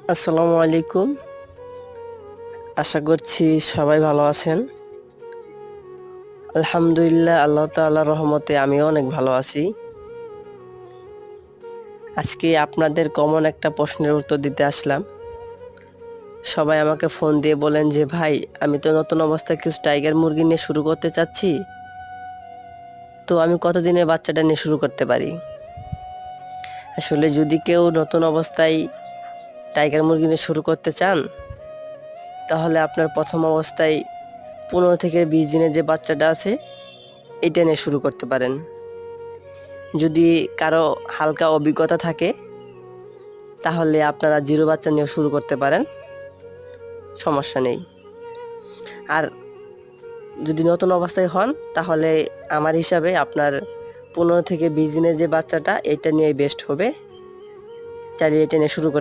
আসসালামু আলাইকুম। আশা করছি সবাই ভালো আছেন। আলহামদুলিল্লাহ, আল্লাহ তাআলার রহমতে আমিও অনেক ভালো আছি। আজকে আপনাদের কমন একটা প্রশ্নের উত্তর দিতে আসলাম। সবাই আমাকে ফোন দিয়ে বলেন যে ভাই, আমি তো নতুন অবস্থায় কিছু টাইগার মুরগি নিয়ে শুরু করতে চাচ্ছি, তো আমি কতদিনে বাচ্চাটা নিয়ে শুরু করতে পারি? আসলে যদি কেউ নতুন অবস্থায় টাইগার মুরগি নিয়ে শুরু করতে চান, তাহলে আপনার প্রথম অবস্থায় 15 থেকে 20 দিনের যে বাচ্চাটা আছে এটা নিয়ে শুরু করতে পারেন। যদি কারো হালকা অভিজ্ঞতা থাকে তাহলে আপনারা জিরো বাচ্চা নিয়ে শুরু করতে পারেন, সমস্যা নেই। আর যদি নতুন অবস্থায় হন তাহলে আমার হিসাবে আপনার 15 থেকে 20 দিনের যে বাচ্চাটা এটা নিয়ে বেস্ট হবে, চাইলে এটা নিয়ে শুরু করতে